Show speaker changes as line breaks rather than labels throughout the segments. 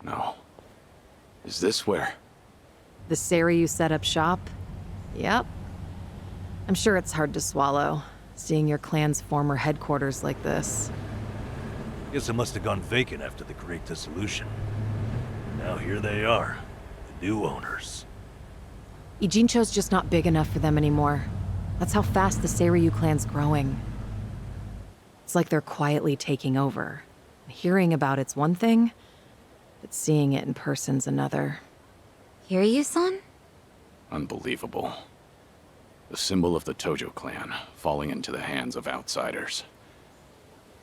No. Is this where?
The Seiryu set up shop? Yep. I'm sure it's hard to swallow, seeing your clan's former headquarters like this.
Guess it must have gone vacant after the Great Dissolution. Now here they are, the new owners.
Ijincho's just not big enough for them anymore. That's how fast the Seiryu clan's growing. It's like they're quietly taking over. Hearing about it's one thing, but seeing it in person's another.
Kiryu-san?
Unbelievable. The symbol of the Tojo clan, falling into the hands of outsiders.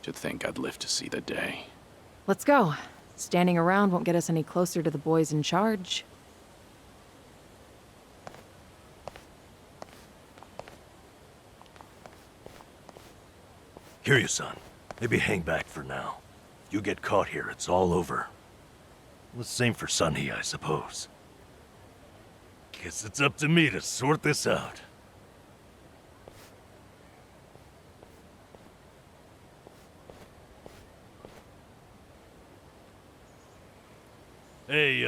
To think I'd live to see the day.
Let's go. Standing around won't get us any closer to the boys in charge.
Kiryu-san, maybe hang back for now. You get caught here, it's all over. The same for Sunny, I suppose. Guess it's up to me to sort this out. Hey,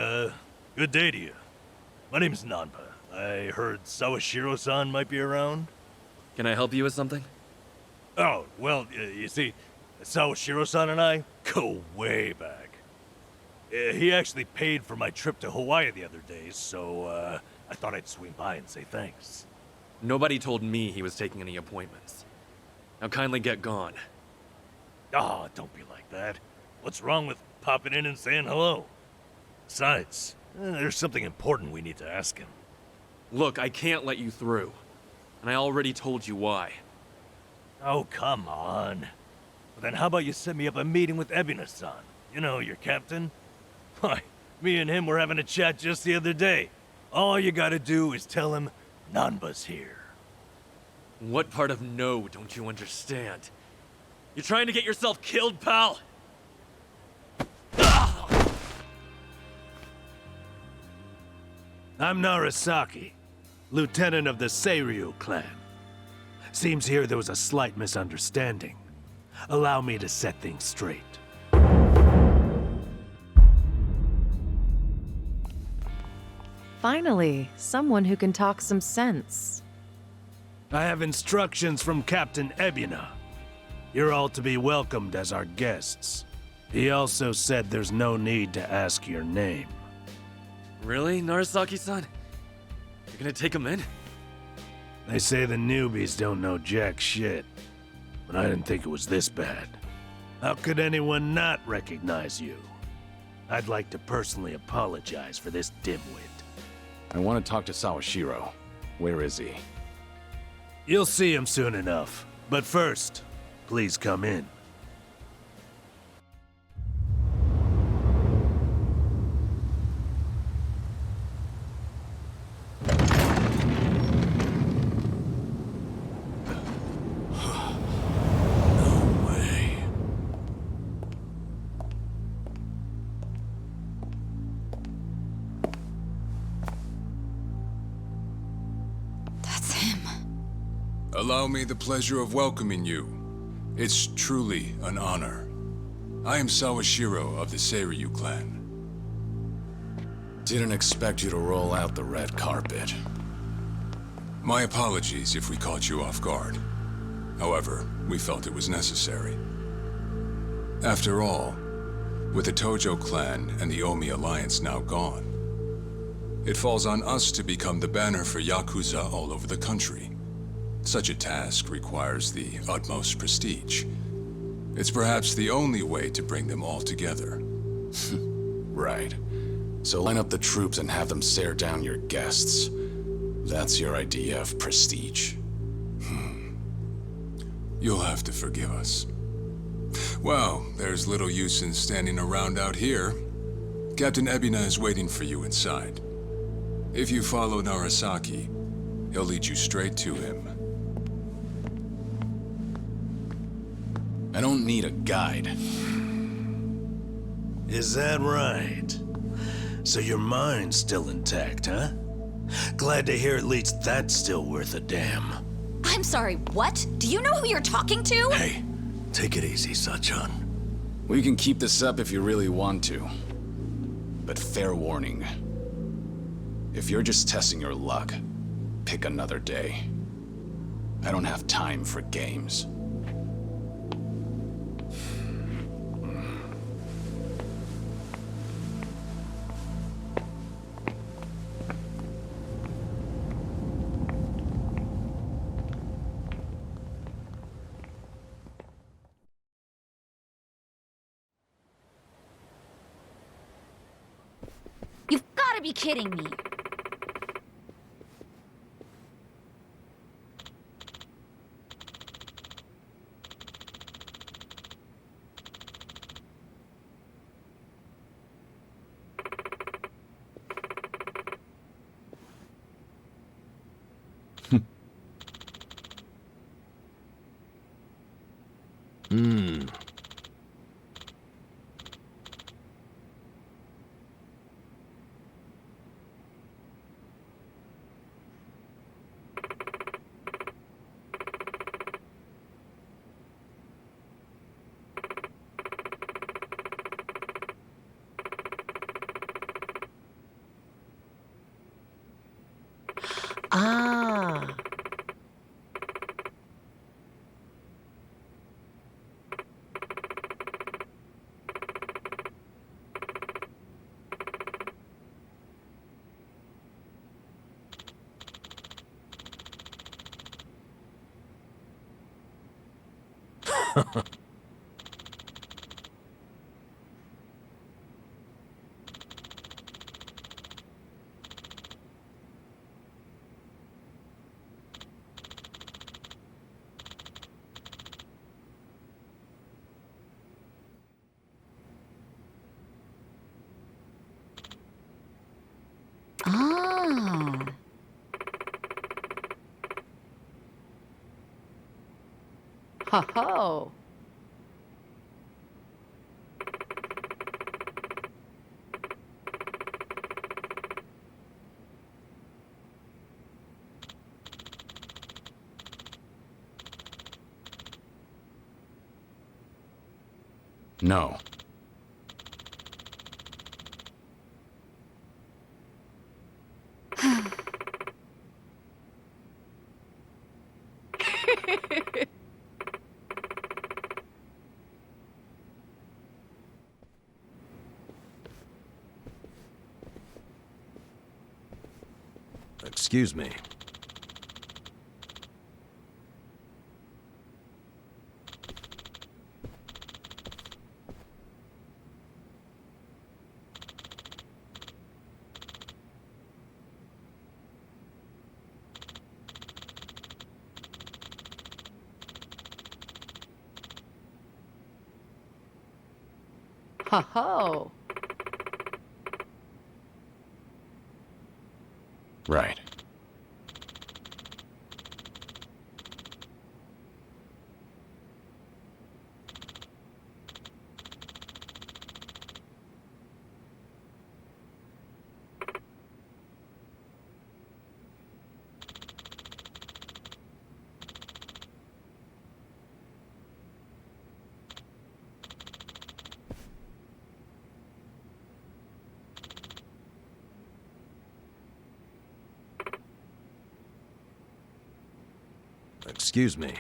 good day to you. My name's Nanba. I heard Sawashiro-san might be around.
Can I help you with something?
Oh, well, you see, Sawashiro-san and I go way back. He actually paid for my trip to Hawaii the other day, so, I thought I'd swing by and say thanks.
Nobody told me he was taking any appointments. Now kindly get gone.
Oh, don't be like that. What's wrong with popping in and saying hello? Besides, there's something important we need to ask him.
Look, I can't let you through. And I already told you why.
Oh, come on. Well, then how about you set me up a meeting with Ebina-san? You know, your captain? Why, me and him were having a chat just the other day. All you gotta do is tell him Nanba's here.
What part of no don't you understand? You're trying to get yourself killed, pal?
I'm Narasaki, lieutenant of the Seiryu clan. Seems here there was a slight misunderstanding. Allow me to set things straight.
Finally, someone who can talk some sense.
I have instructions from Captain Ebina. You're all to be welcomed as our guests. He also said there's no need to ask your name.
Really, Narasaki-san? You're gonna take him in?
They say the newbies don't know jack shit, but I didn't think it was this bad. How could anyone not recognize you? I'd like to personally apologize for this dimwit.
I want to talk to Sawashiro. Where is he?
You'll see him soon enough. But first, please come in.
Allow me the pleasure of welcoming you. It's truly an honor. I am Sawashiro of the Seiryu clan.
Didn't expect you to roll out the red carpet.
My apologies if we caught you off guard. However, we felt it was necessary. After all, with the Tojo clan and the Omi alliance now gone, it falls on us to become the banner for Yakuza all over the country. Such a task requires the utmost prestige. It's perhaps the only way to bring them all together.
Right. So line up the troops and have them stare down your guests. That's your idea of prestige.
You'll have to forgive us. Well, there's little use in standing around out here. Captain Ebina is waiting for you inside. If you follow Narasaki, he'll lead you straight to him.
I don't need a guide.
Is that right? So your mind's still intact, huh? Glad to hear at least that's still worth a damn.
I'm sorry, what? Do you know who you're talking to?
Hey, take it easy, Sachan.
We can keep this up if you really want to. But fair warning. If you're just testing your luck, pick another day. I don't have time for games.
You've gotta be kidding me.
Ah.
Ah.
Ho ho!
No.
Excuse me.
Ho ho!
Right.
Excuse me.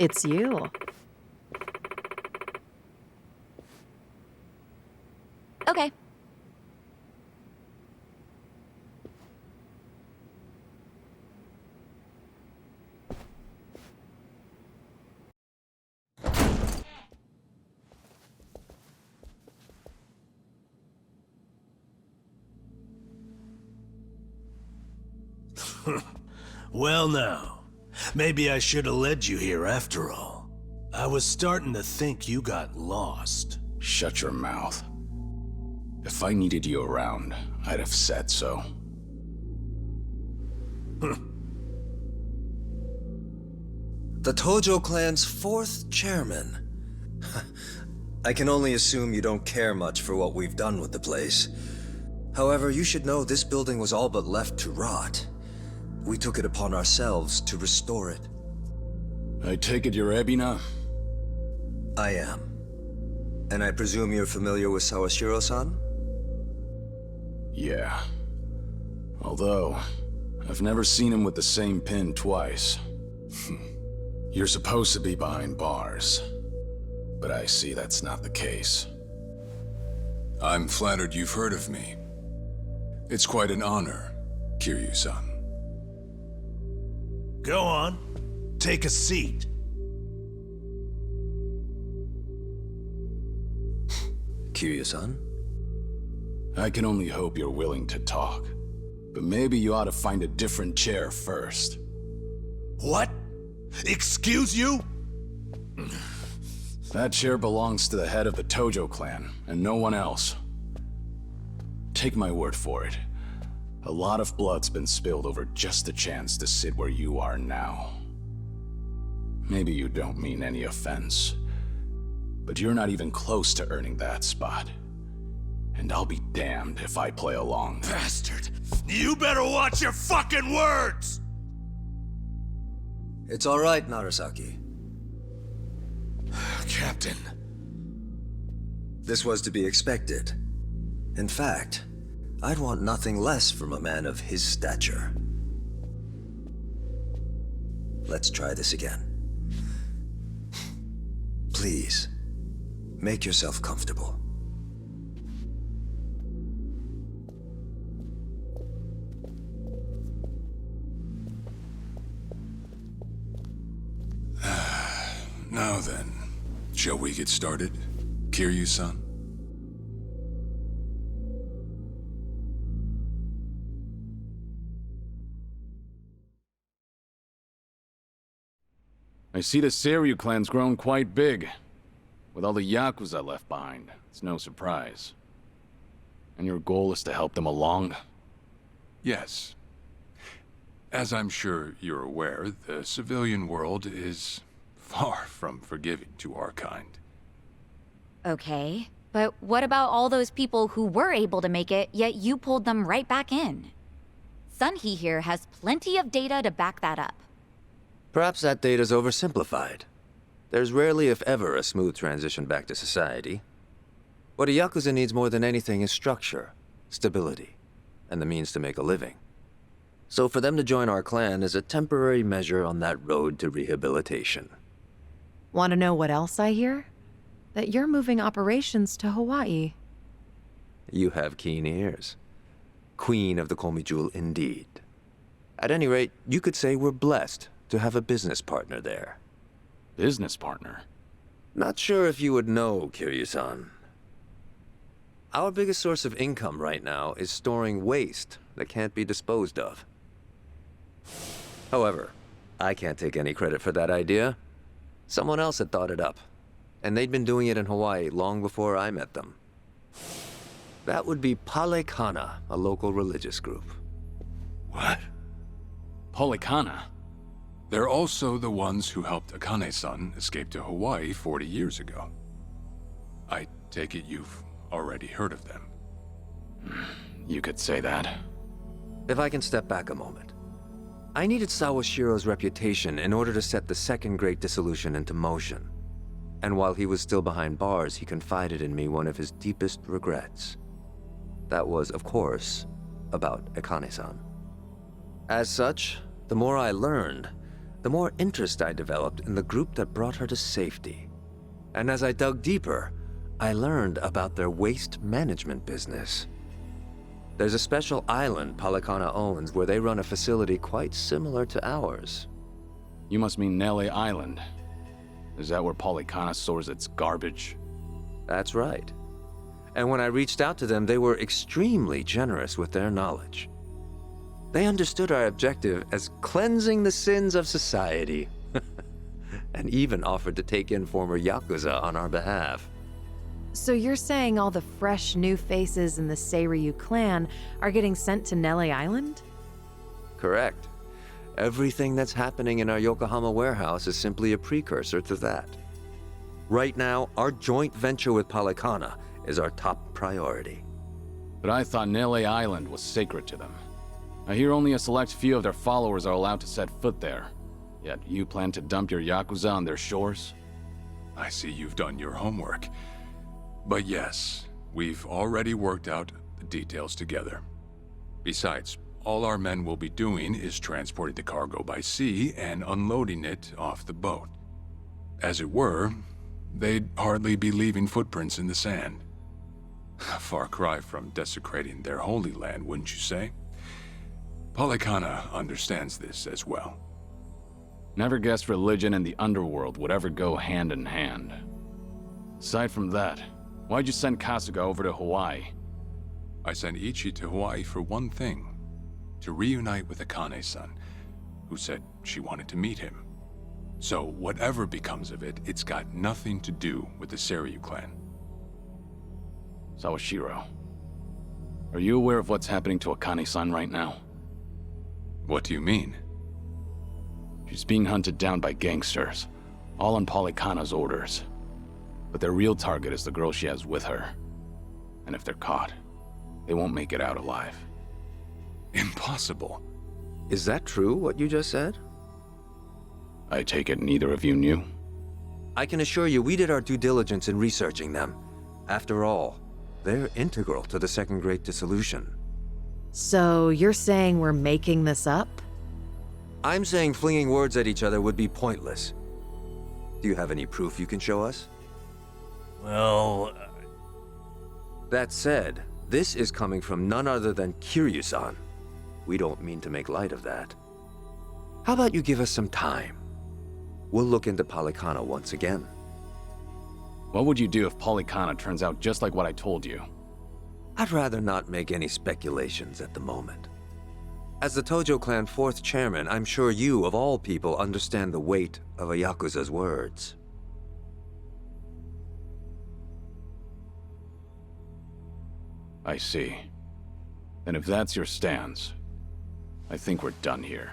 It's you.
Okay.
Well now, maybe I should have led you here after all. I was starting to think you got lost.
Shut your mouth. If I needed you around, I'd have said so.
The Tojo clan's 4th chairman. I can only assume you don't care much for what we've done with the place. However, you should know this building was all but left to rot. We took it upon ourselves to restore it.
I take it you're Ebina?
I am. And I presume you're familiar with Sawashiro-san?
Yeah. Although, I've never seen him with the same pin twice. You're supposed to be behind bars. But I see that's not the case.
I'm flattered you've heard of me. It's quite an honor, Kiryu-san.
Go on. Take a seat.
Kiryu-san?
I can only hope you're willing to talk. But maybe you ought to find a different chair first.
What? Excuse you?
That chair belongs to the head of the Tojo clan, and no one else. Take my word for it. A lot of blood's been spilled over just the chance to sit where you are now. Maybe you don't mean any offense, but you're not even close to earning that spot. And I'll be damned if I play along.
Bastard! You better watch your fucking words!
It's all right, Narasaki.
Captain.
This was to be expected. In fact, I'd want nothing less from a man of his stature. Let's try this again. Please, make yourself comfortable.
Now then, shall we get started, Kiryu-san?
I see the Seiryu clan's grown quite big. With all the Yakuza left behind, it's no surprise. And your goal is to help them along?
Yes. As I'm sure you're aware, the civilian world is far from forgiving to our kind.
Okay, but what about all those people who were able to make it, yet you pulled them right back in? Sunhee here has plenty of data to back that up.
Perhaps that data's oversimplified. There's rarely, if ever, a smooth transition back to society. What a Yakuza needs more than anything is structure, stability, and the means to make a living. So for them to join our clan is a temporary measure on that road to rehabilitation.
Want to know what else I hear? That you're moving operations to Hawaii.
You have keen ears. Queen of the Komi Jewel indeed. At any rate, you could say we're blessed to have a business partner there.
Business partner?
Not sure if you would know, Kiryu-san. Our biggest source of income right now is storing waste that can't be disposed of. However, I can't take any credit for that idea. Someone else had thought it up, and they'd been doing it in Hawaii long before I met them. That would be Palekana, a local religious group.
What?
Polikana?
They're also the ones who helped Akane-san escape to Hawaii 40 years ago. I take it you've already heard of them.
You could say that.
If I can step back a moment. I needed Sawashiro's reputation in order to set the second great dissolution into motion. And while he was still behind bars, he confided in me one of his deepest regrets. That was, of course, about Akane-san. As such, the more I learned, the more interest I developed in the group that brought her to safety. And as I dug deeper, I learned about their waste management business. There's a special island Palekana owns where they run a facility quite similar to ours.
You must mean Nele Island. Is that where Polikana stores its garbage?
That's right. And when I reached out to them, they were extremely generous with their knowledge. They understood our objective as cleansing the sins of society, and even offered to take in former Yakuza on our behalf.
So you're saying all the fresh new faces in the Seiryu clan are getting sent to Nele Island?
Correct. Everything that's happening in our Yokohama warehouse is simply a precursor to that. Right now, our joint venture with Polycana is our top priority.
But I thought Nele Island was sacred to them. I hear only a select few of their followers are allowed to set foot there. Yet you plan to dump your Yakuza on their shores?
I see you've done your homework. But yes, we've already worked out the details together. Besides, all our men will be doing is transporting the cargo by sea and unloading it off the boat. As it were, they'd hardly be leaving footprints in the sand. A far cry from desecrating their holy land, wouldn't you say? Polycana understands this as well.
Never guessed religion and the underworld would ever go hand in hand. Aside from that, why'd you send Kasuga over to Hawaii?
I sent Ichi to Hawaii for one thing. To reunite with Akane-san, who said she wanted to meet him. So whatever becomes of it, it's got nothing to do with the Seiryu clan.
Sawashiro, are you aware of what's happening to Akane-san right now?
What do you mean?
She's being hunted down by gangsters, all on Polycana's orders. But their real target is the girl she has with her. And if they're caught, they won't make it out alive.
Impossible.
Is that true, what you just said?
I take it neither of you knew?
I can assure you we did our due diligence in researching them. After all, they're integral to the Second Great Dissolution.
So you're saying we're making this up?
I'm saying flinging words at each other would be pointless. Do you have any proof you can show us?
Well,
That said, this is coming from none other than Kiryu-san. We don't mean to make light of that. How about you give us some time? We'll look into Polycana once again.
What would you do if Polycana turns out just like what I told you?
I'd rather not make any speculations at the moment. As the Tojo clan 4th chairman, I'm sure you, of all people, understand the weight of a Yakuza's words.
I see. And if that's your stance, I think we're done here.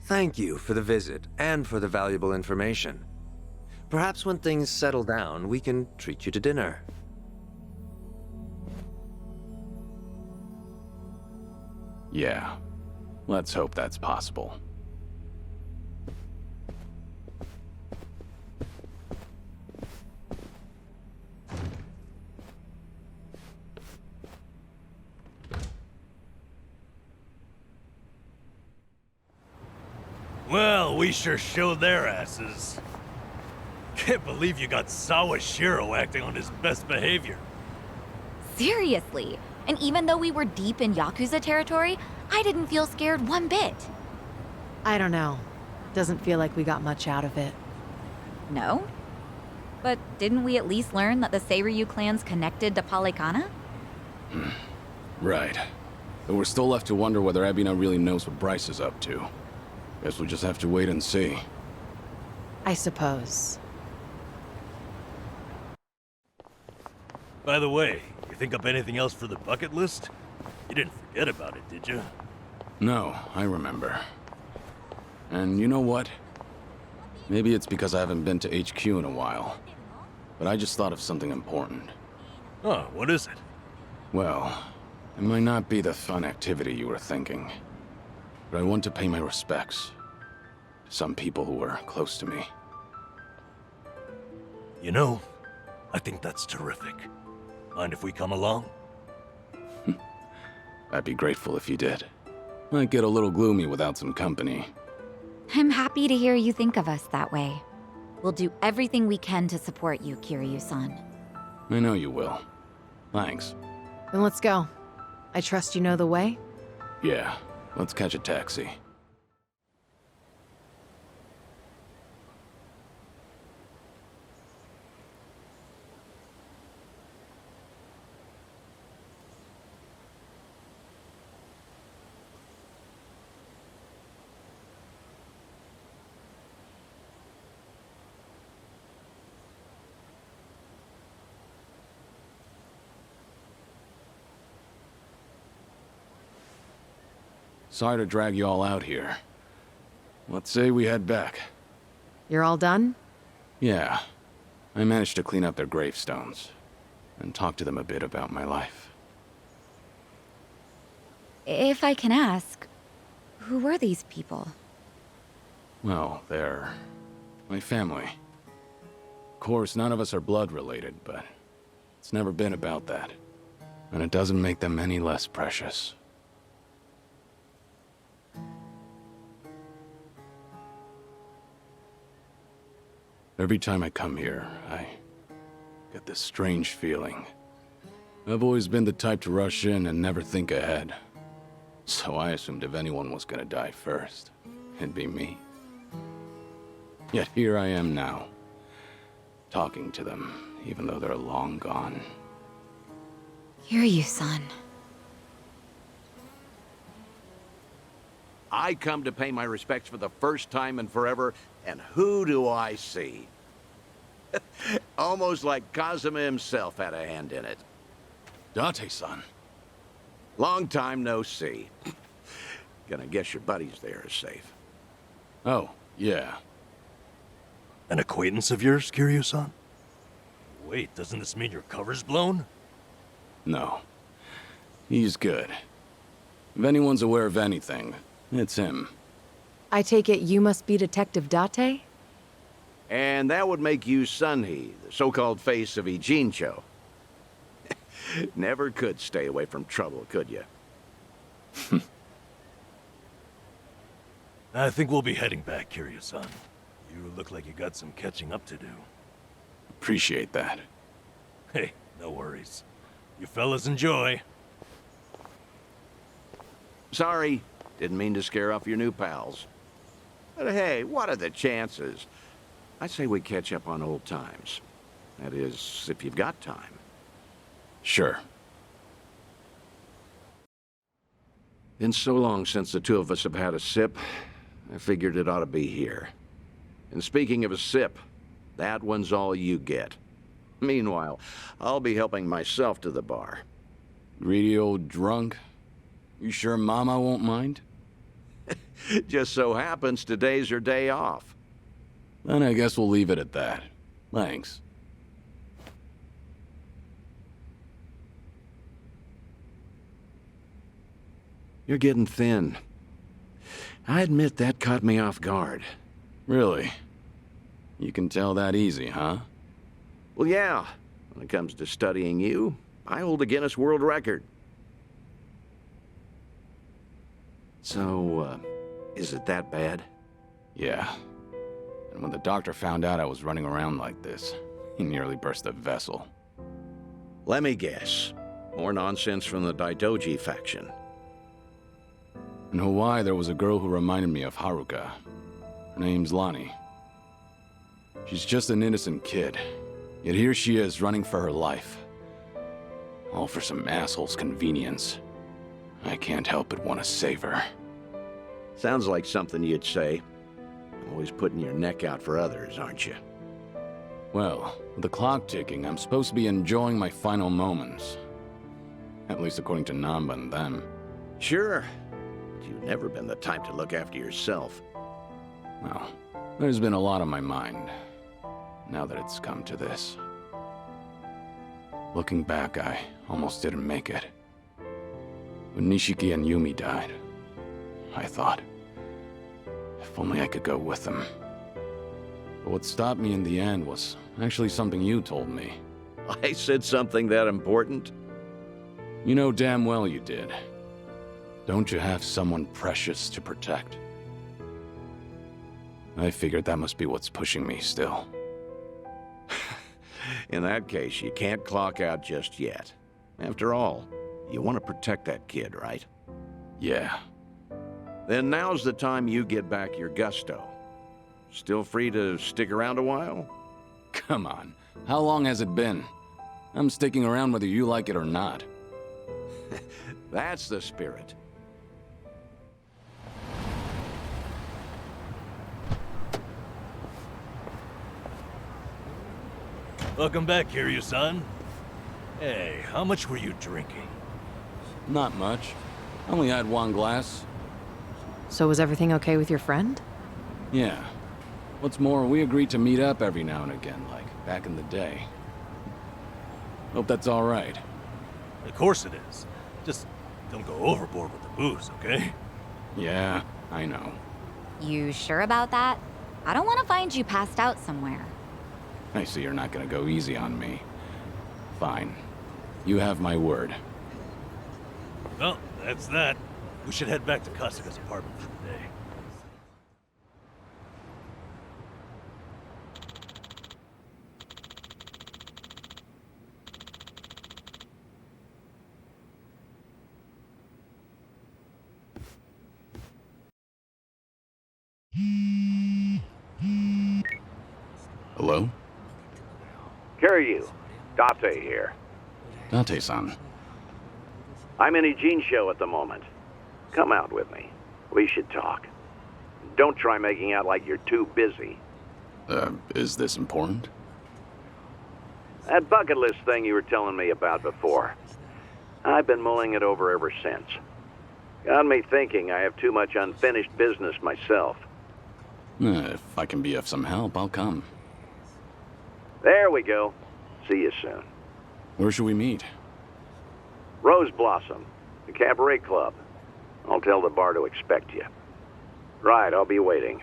Thank you for the visit and for the valuable information. Perhaps when things settle down, we can treat you to dinner.
Yeah. Let's hope that's possible.
well, we sure showed their asses. Can't believe you got Sawashiro acting on his best behavior.
Seriously. And even though we were deep in Yakuza territory, I didn't feel scared one bit.
I don't know. Doesn't feel like we got much out of it.
No? But didn't we at least learn that the Seiryu clan's connected to Polycana?
Right. But we're still left to wonder whether Ebina really knows what Bryce is up to. Guess we'll just have to wait and see.
I suppose.
By the way, you think up anything else for the bucket list? You didn't forget about it, did you?
No, I remember. And you know what? Maybe it's because I haven't been to HQ in a while. But I just thought of something important.
Oh, what is it?
Well, it might not be the fun activity you were thinking. But I want to pay my respects to some people who were close to me.
You know, I think that's terrific. Mind if we come along?
I'd be grateful if you did. Might get a little gloomy without some company.
I'm happy to hear you think of us that way. We'll do everything we can to support you, Kiryu-san.
I know you will. Thanks.
Then let's go. I trust you know the way?
Yeah, let's catch a taxi. Sorry to drag you all out here. Let's say we head back.
You're all done?
Yeah. I managed to clean up their gravestones and talk to them a bit about my life.
If I can ask, who were these people?
Well, they're my family. Of course, none of us are blood related, but it's never been about that. And it doesn't make them any less precious. Every time I come here, I get this strange feeling. I've always been the type to rush in and never think ahead. So I assumed if anyone was gonna die first, it'd be me. Yet here I am now, talking to them, even though they're long gone.
Hear you, son.
I come to pay my respects for the first time in forever, and who do I see? Almost like Kazuma himself had a hand in it.
Date-san.
Long time no see. Gonna guess your buddies there are safe.
Oh, yeah.
An acquaintance of yours, Kiryu-san? Wait, doesn't this mean your cover's blown?
No. He's good. If anyone's aware of anything, it's him.
I take it you must be Detective Date?
And that would make you Sunhee, the so-called face of Ijincho. Never could stay away from trouble, could you?
I think we'll be heading back, Kiryu-san. You look like you got some catching up to do.
Appreciate that.
Hey, no worries. You fellas enjoy.
Sorry, didn't mean to scare off your new pals. But hey, what are the chances? I say we catch up on old times. That is, if you've got time.
Sure.
Been so long since the two of us have had a sip, I figured it ought to be here. And speaking of a sip, that one's all you get. Meanwhile, I'll be helping myself to the bar.
Greedy old drunk? You sure Mama won't mind?
Just so happens today's her day off.
Then I guess we'll leave it at that. Thanks.
You're getting thin. I admit that caught me off guard.
Really? You can tell that easy, huh?
Well, yeah. When it comes to studying you, I hold a Guinness World Record. So, is it that bad?
Yeah. And when the doctor found out I was running around like this, he nearly burst a vessel.
Let me guess. More nonsense from the Daidoji faction.
In Hawaii, there was a girl who reminded me of Haruka. Her name's Lonnie. She's just an innocent kid. Yet here she is, running for her life. All for some asshole's convenience. I can't help but want to save her.
Sounds like something you'd say. Always putting your neck out for others, aren't you?
Well, with the clock ticking, I'm supposed to be enjoying my final moments. At least according to Namba and them.
Sure. But you've never been the type to look after yourself.
Well, there's been a lot on my mind, now that it's come to this. Looking back, I almost didn't make it. When Nishiki and Yumi died, I thought, if only I could go with them. But what stopped me in the end was actually something you told me.
I said something that important?
You know damn well you did. Don't you have someone precious to protect? I figured that must be what's pushing me still.
In that case, you can't clock out just yet. After all, you want to protect that kid, right?
Yeah.
Then now's the time you get back your gusto. Still free to stick around a while?
Come on. How long has it been? I'm sticking around whether you like it or not.
That's the spirit.
Welcome back, Kiryu-san. Hey, how much were you drinking?
Not much. Only had one glass.
So was everything okay with your friend?
Yeah. What's more, we agreed to meet up every now and again, like back in the day. Hope that's all right.
Of course it is. Just don't go overboard with the booze, okay?
Yeah, I know.
You sure about that? I don't want to find you passed out somewhere.
I see you're not gonna go easy on me. Fine. You have my word.
Well, that's that. We should head back to Kasuga's apartment for the day.
Hello?
Kiryu, Date here.
Date-san.
I'm in Ijincho at the moment. Come out with me. We should talk. Don't try making out like you're too busy.
Is this important?
That bucket list thing you were telling me about before. I've been mulling it over ever since. Got me thinking I have too much unfinished business myself.
If I can be of some help, I'll come.
There we go. See you soon.
Where should we meet?
Rose Blossom, the cabaret club. I'll tell the bar to expect you. Right, I'll be waiting.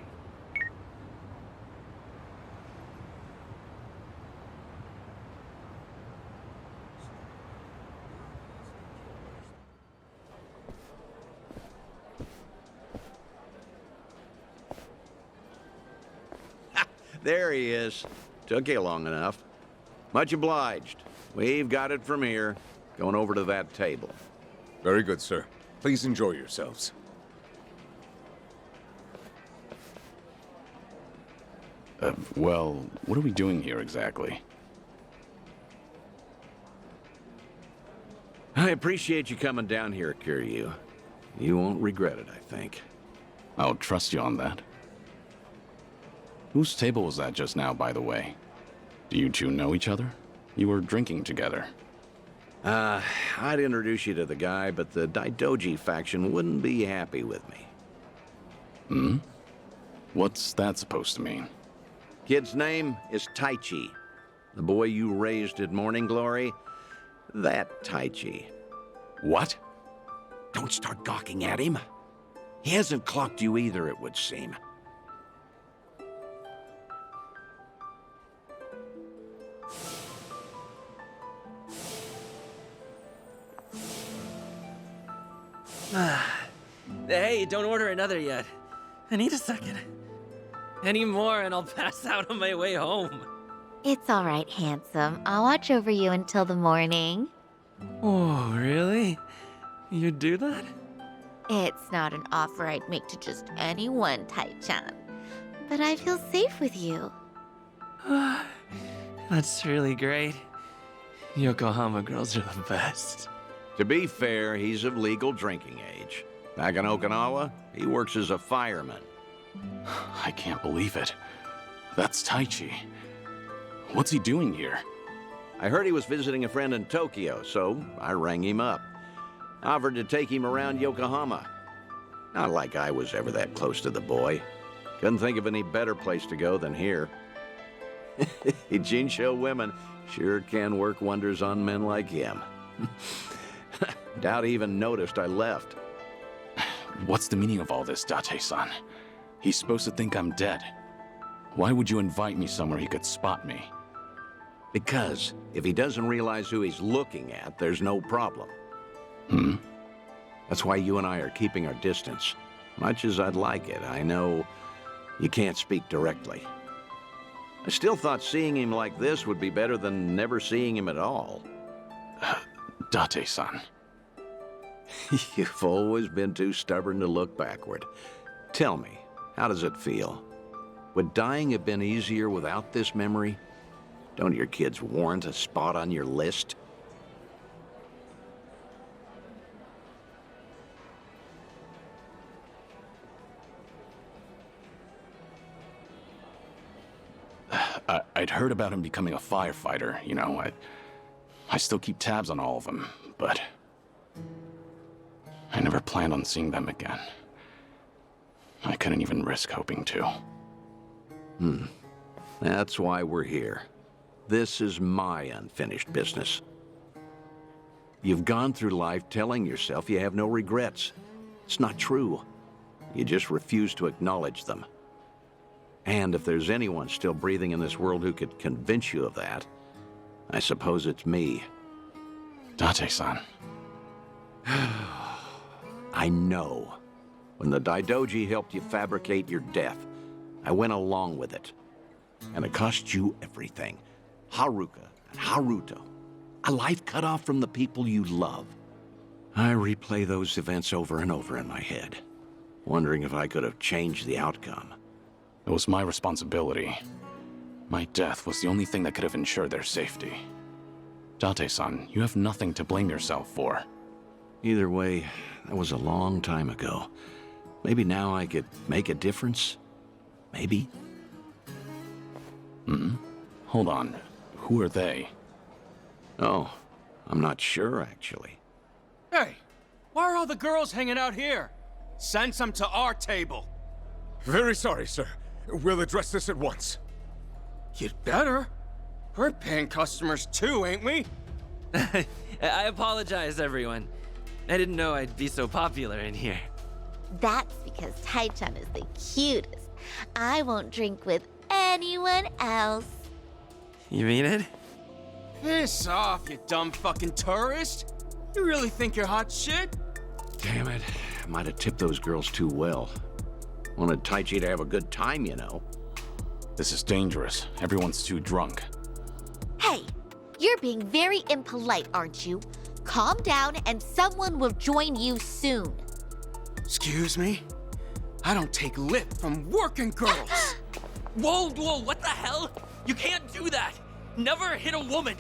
There he is. Took you long enough. Much obliged. We've got it from here. Going over to that table.
Very good, sir. Please enjoy yourselves.
Well, what are we doing here exactly?
I appreciate you coming down here, Kiryu. You won't regret it, I think.
I'll trust you on that. Whose table was that just now, by the way? Do you two know each other? You were drinking together.
I'd introduce you to the guy, but the Daidoji faction wouldn't be happy with me.
Hmm? What's that supposed to mean?
Kid's name is Taichi. The boy you raised at Morning Glory, that Taichi.
What?
Don't start gawking at him. He hasn't clocked you either, it would seem.
Hey, don't order another yet. I need a second. Any more and I'll pass out on my way home.
It's all right, handsome. I'll watch over you until the morning.
Oh, really? You'd do that?
It's not an offer I'd make to just anyone, Tai-chan. But I feel safe with you.
That's really great. Yokohama girls are the best.
To be fair, he's of legal drinking age. Back in Okinawa, he works as a fireman.
I can't believe it. That's Taichi. What's he doing here?
I heard he was visiting a friend in Tokyo, so I rang him up. Offered to take him around Yokohama. Not like I was ever that close to the boy. Couldn't think of any better place to go than here. Ijincho women sure can work wonders on men like him. Doubt he even noticed I left.
What's the meaning of all this, Date-san? He's supposed to think I'm dead. Why would you invite me somewhere he could spot me?
Because if he doesn't realize who he's looking at, there's no problem.
Hmm?
That's why you and I are keeping our distance. Much as I'd like it, I know you can't speak directly. I still thought seeing him like this would be better than never seeing him at all.
Date-san.
You've always been too stubborn to look backward. Tell me, how does it feel? Would dying have been easier without this memory? Don't your kids warrant a spot on your list?
I'd heard about him becoming a firefighter, you know. I still keep tabs on all of them, but I never planned on seeing them again. I couldn't even risk hoping to.
That's why we're here. This is my unfinished business. You've gone through life telling yourself you have no regrets. It's not true. You just refuse to acknowledge them. And if there's anyone still breathing in this world who could convince you of that, I suppose it's me.
Date-san.
I know. When the Daidoji helped you fabricate your death, I went along with it. And it cost you everything. Haruka and Haruto. A life cut off from the people you love. I replay those events over and over in my head, wondering if I could have changed the outcome.
It was my responsibility. My death was the only thing that could have ensured their safety. Date-san, you have nothing to blame yourself for.
Either way, that was a long time ago. Maybe now I could make a difference? Maybe?
Hold on. Who are they?
Oh, I'm not sure, actually.
Hey, why are all the girls hanging out here? Send some to our table.
Very sorry, sir. We'll address this at once.
You'd better. We're paying customers too, ain't we?
I apologize, everyone. I didn't know I'd be so popular in here.
That's because Tai-chan is the cutest. I won't drink with anyone else.
You mean it?
Piss off, you dumb fucking tourist. You really think you're hot shit?
Damn it. I might have tipped those girls too well. Wanted Taichi to have a good time, you know.
This is dangerous. Everyone's too drunk.
Hey, you're being very impolite, aren't you? Calm down and someone will join you soon.
Excuse me? I don't take lip from working girls.
Whoa, what the hell? You can't do that! Never hit a woman!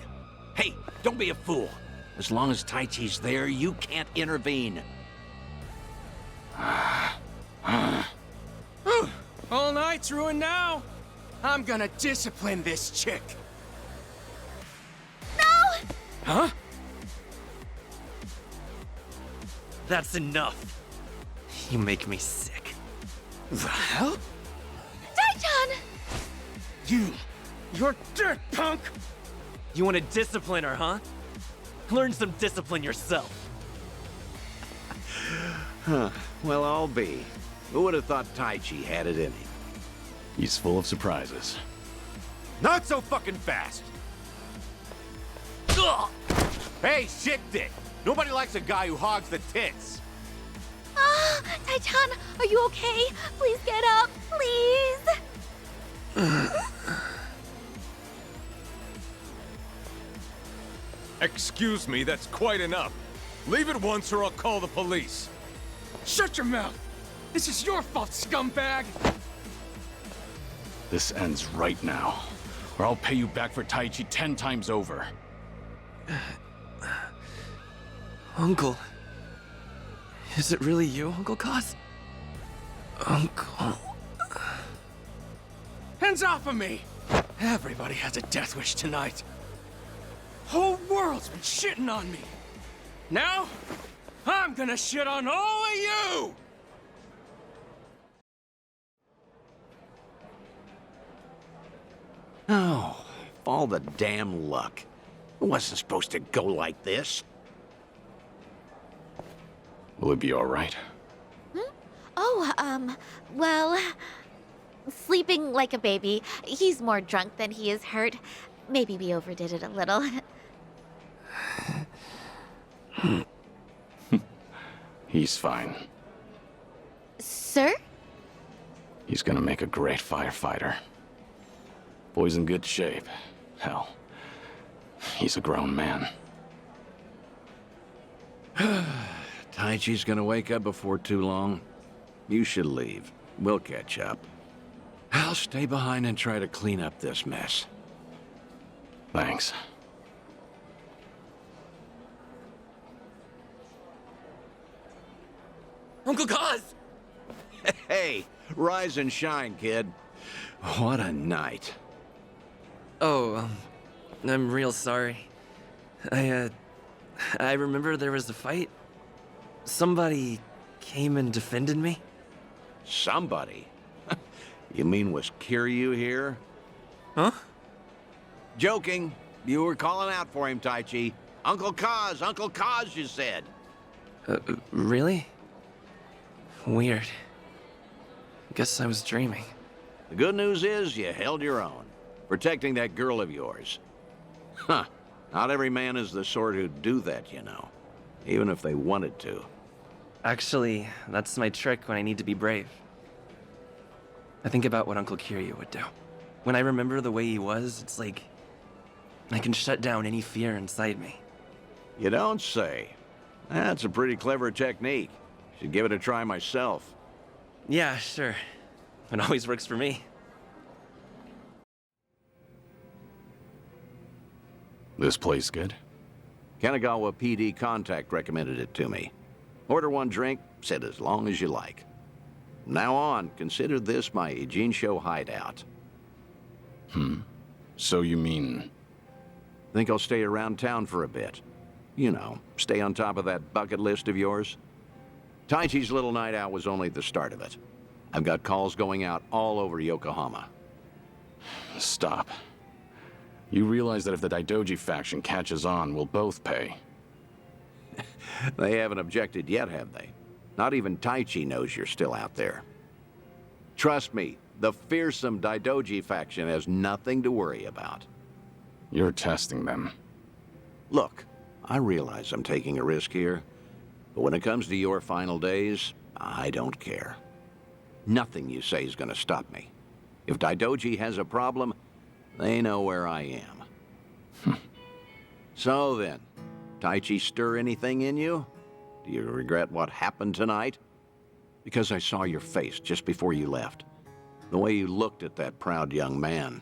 Hey, don't be a fool. As long as Taichi's there, you can't intervene.
All night's ruined now. I'm gonna discipline this chick.
No!
Huh?
That's enough. You make me sick.
The hell?
Tai-chan!
You're dirt, punk!
You want to discipline her, huh? Learn some discipline yourself.
Well, I'll be. Who would have thought Taichi had it in him?
He's full of surprises.
Not so fucking fast!
Ugh!
Hey, shit dick! Nobody likes a guy who hogs the tits!
Ah, Tai-chan, are you okay? Please get up, please!
Excuse me, that's quite enough. Leave it once or I'll call the police.
Shut your mouth! This is your fault, scumbag!
This ends right now, or I'll pay you back for Taichi 10 times over.
Uncle. Is it really you, Uncle Cos? Uncle.
Hands off of me! Everybody has a death wish tonight. Whole world's been shitting on me. Now, I'm gonna shit on all of you!
Oh, all the damn luck. It wasn't supposed to go like this.
Will it be all right?
Oh, well, sleeping like a baby. He's more drunk than he is hurt. Maybe we overdid it a little.
He's fine.
Sir?
He's gonna make a great firefighter. Boy's in good shape. Hell, he's a grown man.
Taichi's gonna wake up before too long. You should leave. We'll catch up. I'll stay behind and try to clean up this mess.
Thanks.
Uncle Cos!
Hey, rise and shine, kid. What a night.
Oh, I'm real sorry. I remember there was a fight. Somebody came and defended me.
Somebody? You mean was Kiryu here?
Huh?
Joking. You were calling out for him, Taichi. Uncle Kaz, you said.
Really? Weird. Guess I was dreaming.
The good news is you held your own, protecting that girl of yours. Huh. Not every man is the sort who'd do that, you know. Even if they wanted to.
Actually, that's my trick when I need to be brave. I think about what Uncle Kiryu would do. When I remember the way he was, it's like I can shut down any fear inside me.
You don't say. That's a pretty clever technique. Should give it a try myself.
Yeah, sure. It always works for me.
This place good?
Kanagawa PD contact recommended it to me. Order one drink, sit as long as you like. From now on, consider this my Ijincho hideout.
So you mean...
Think I'll stay around town for a bit. You know, stay on top of that bucket list of yours? Taichi's little night out was only the start of it. I've got calls going out all over Yokohama.
Stop. You realize that if the Daidoji faction catches on, we'll both pay.
They haven't objected yet, have they? Not even Taichi knows you're still out there. Trust me, the fearsome Daidoji faction has nothing to worry about.
You're testing them.
Look, I realize I'm taking a risk here, but when it comes to your final days, I don't care. Nothing you say is gonna stop me. If Daidoji has a problem, they know where I am. So then, Taichi stir anything in you? Do you regret what happened tonight? Because I saw your face just before you left. The way you looked at that proud young man.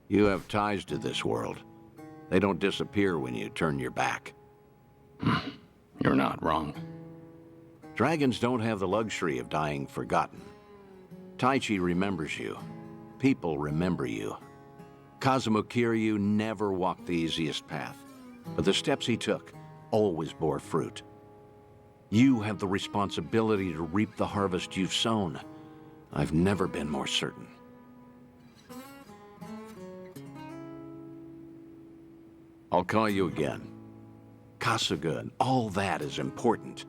You have ties to this world. They don't disappear when you turn your back.
You're not wrong.
Dragons don't have the luxury of dying forgotten. Taichi remembers you. People remember you. Kazuma Kiryu never walked the easiest path, but the steps he took always bore fruit. You have the responsibility to reap the harvest you've sown. I've never been more certain. I'll call you again. Kasuga and all that is important,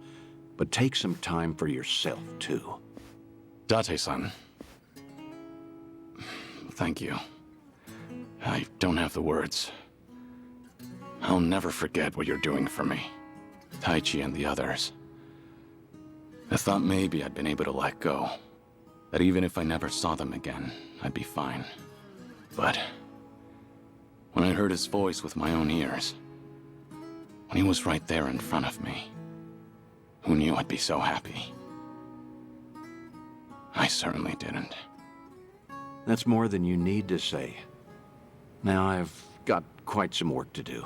but take some time for yourself, too.
Date-san. Thank you. I don't have the words. I'll never forget what you're doing for me. Taichi and the others. I thought maybe I'd been able to let go. That even if I never saw them again, I'd be fine. But when I heard his voice with my own ears, when he was right there in front of me, who knew I'd be so happy? I certainly didn't.
That's more than you need to say. Now I've got quite some work to do.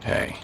Hey.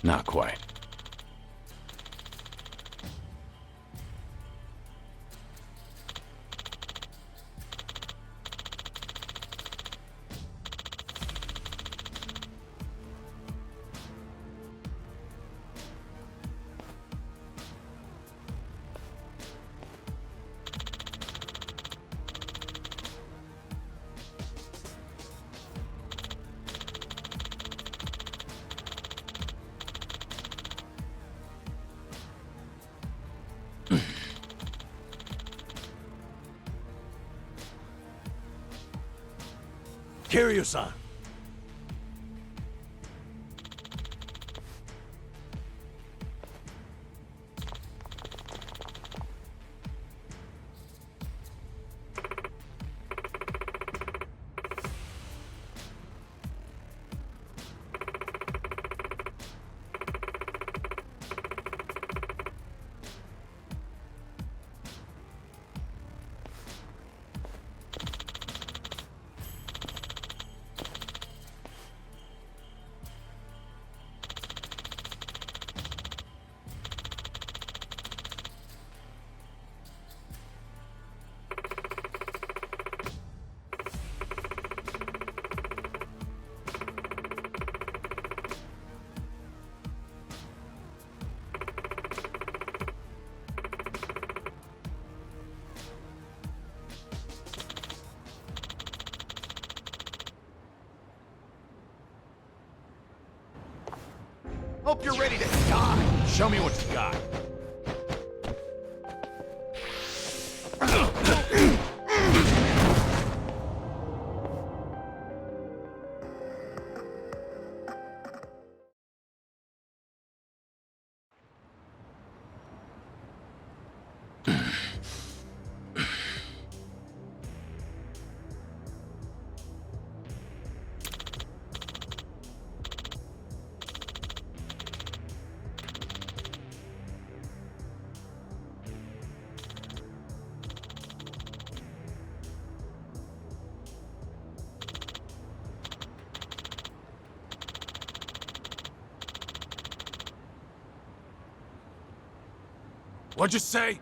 Not quite.
Kiryu-san.
Hope you're ready to die. Show me what you got. What'd you say?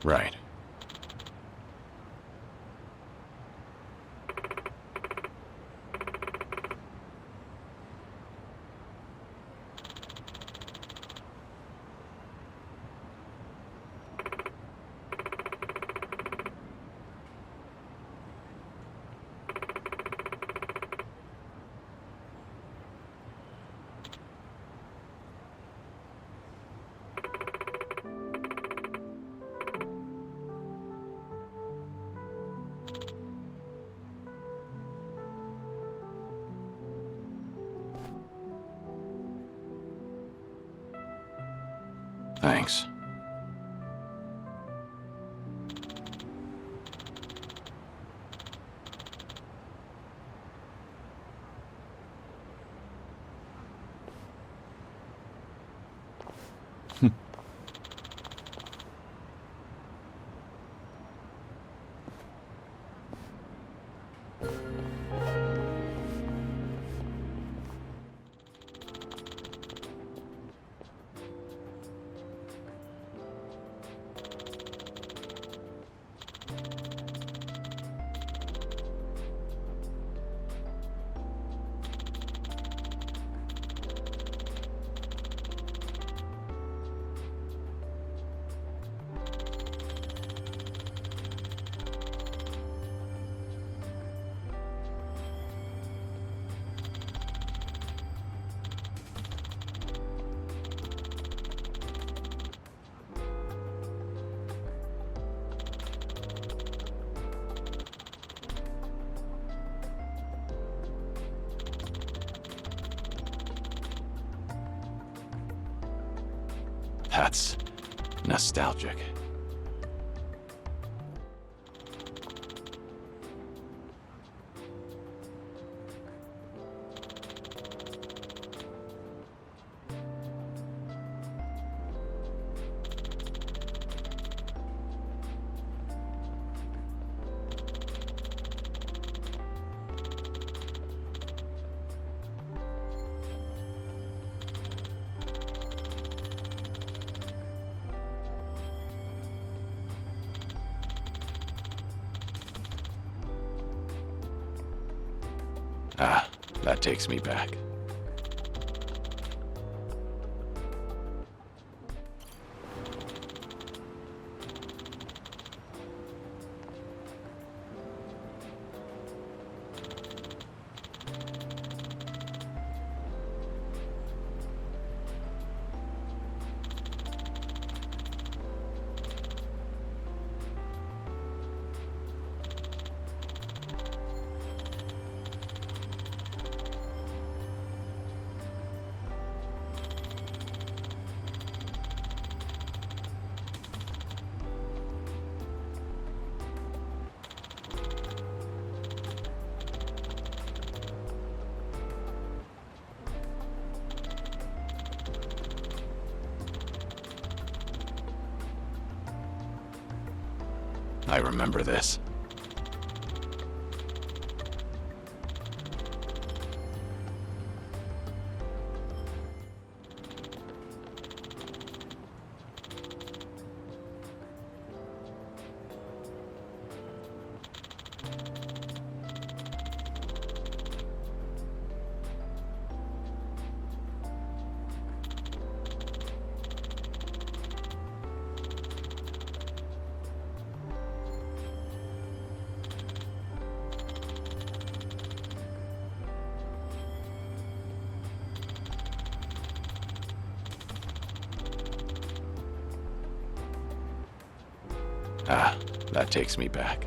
Right. Thanks. That's nostalgic. Ah, that takes me back. I remember this. Ah, that takes me back.